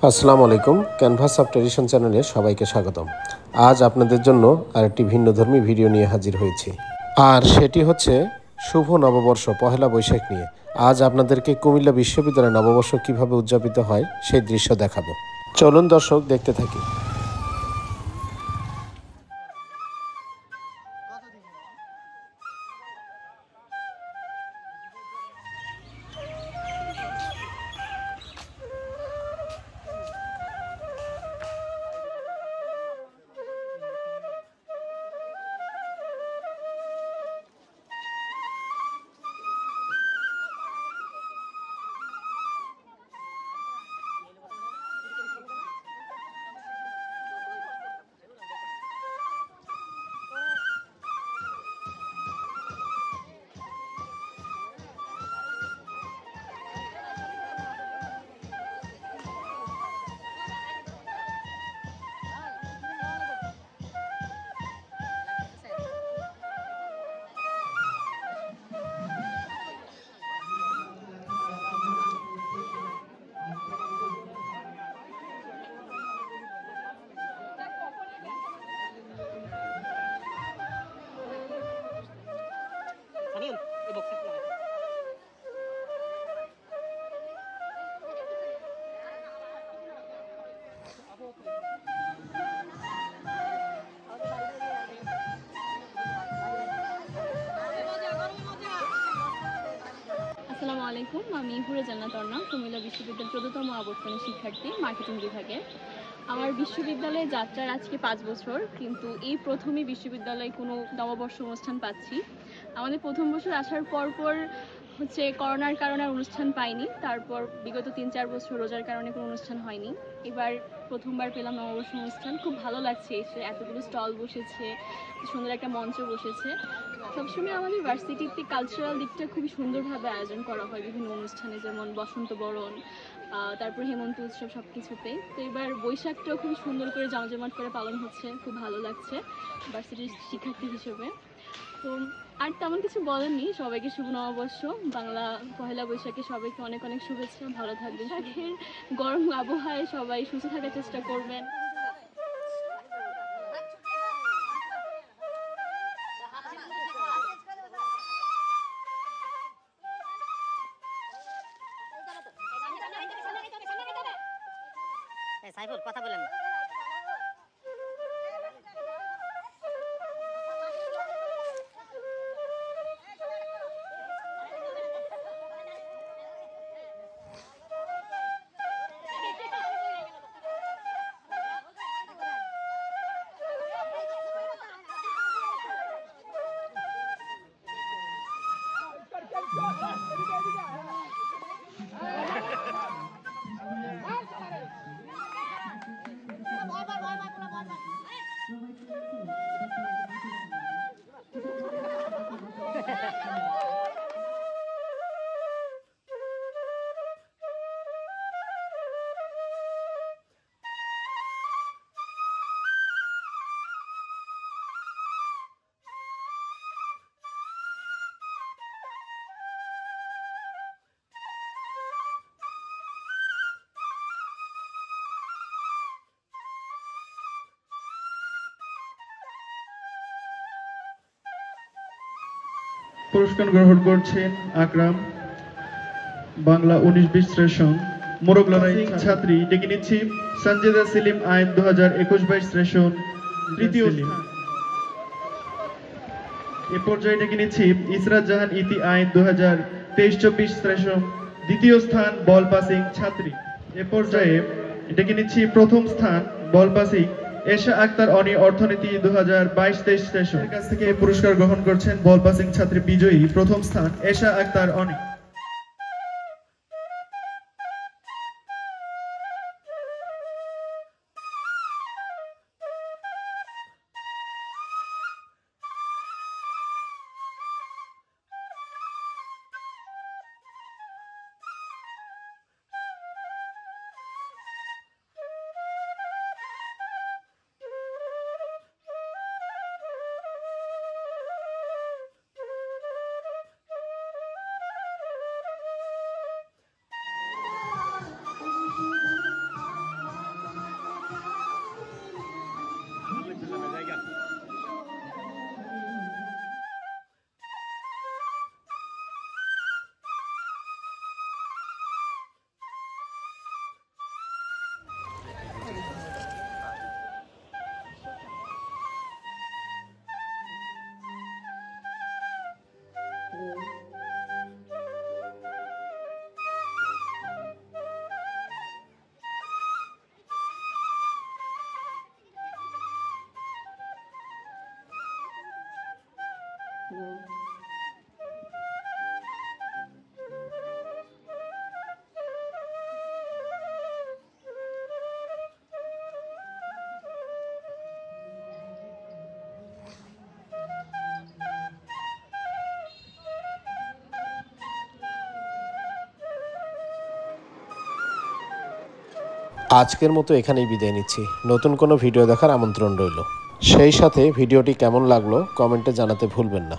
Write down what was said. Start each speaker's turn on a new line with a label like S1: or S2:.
S1: আসসালামু আলাইকুম। Canvas of tradition চ্যানেলে সবাইকে স্বাগতম। আজ আপনাদের জন্য আরেকটি ভিন্নধর্মী ভিডিও নিয়ে হাজির হয়েছি, আর সেটি হচ্ছে শুভ নববর্ষ পহেলা বৈশাখ নিয়ে। আজ আপনাদেরকে কুমিল্লা বিশ্ববিদ্যালয়ে নববর্ষ কিভাবে উদযাপিত হয় সেই দৃশ্য দেখাবো। চলুন দর্শক, দেখতে থাকি।
S2: আসসালামু আলাইকুম। আমি হুরে জান্নাত অর্ণা, কুমিল্লা বিশ্ববিদ্যালয়ের 14তম আবর্তনের শিক্ষার্থী, মার্কেটিং বিভাগে। আমার বিশ্ববিদ্যালয়ে যাত্রার আজকে 5 বছর, কিন্তু এই প্রথমই বিশ্ববিদ্যালয়ে কোনো নববর্ষ অনুষ্ঠান পাচ্ছি। আমাদের প্রথম বছর আসার পর হচ্ছে করোনার কারণে আর অনুষ্ঠান পাইনি। তারপর বিগত 3-4 বছর রোজার কারণে কোনো অনুষ্ঠান হয়নি। এবার প্রথমবার পেলাম নববর্ষ অনুষ্ঠান। খুব ভালো লাগছে এসে, এতগুলো স্টল বসেছে, সুন্দর একটা মঞ্চ বসেছে। সবসময় আমাদের ভার্সিটিতে কালচারাল দিকটা খুবই সুন্দরভাবে আয়োজন করা হয় বিভিন্ন অনুষ্ঠানে, যেমন বসন্ত বরণ, তারপর হেমন্ত উৎসব, সব কিছুতে। তো এবার বৈশাখটাও খুবই সুন্দর করে জমজমাট করে পালন হচ্ছে, খুব ভালো লাগছে ভার্সিটির শিক্ষার্থী হিসেবে। তো আর তেমন কিছু বলেননি, সবাইকে শুভ নববর্ষ, বাংলা পহেলা বৈশাখে সবাইকে অনেক অনেক শুভেচ্ছা। ভালো থাকবেন। বৈশাখের গরম আবহাওয়ায় সবাই সুস্থ থাকার চেষ্টা করবেন।
S3: সাইফুল কথা বলেন।
S4: পুরস্কার গ্রহণ করছেন আকরাম, বাংলা 19-20 সেশন মোরগ লড়াই ছাত্রী। ডেকে নিচ্ছি সঞ্জিদা সেলিম, আইন 2021-22 সেশন তৃতীয় স্থান। এ পর্যায়ে ডেকে নিচ্ছি ইসরাত জাহান ইতি, আইন 2023-24 সেশন দ্বিতীয় স্থান, বল পাসিং ছাত্রী। এ পর্যায়ে ডেকে নিচ্ছি প্রথম স্থান, বল পাসিং এশা আক্তার অনি, অর্থনীতি 2022-23 সেশন। এর কাছ থেকে পুরস্কার গ্রহণ করছেন বল পাসিং ছাত্রী বিজয়ী, প্রথম স্থান এশা আক্তার অনি।
S1: আজকের মতো এখানেই বিদায় নিচ্ছি। নতুন কোনো ভিডিও দেখার আমন্ত্রণ রইল। সেই সাথে ভিডিওটি কেমন লাগলো কমেন্টে জানাতে ভুলবেন না।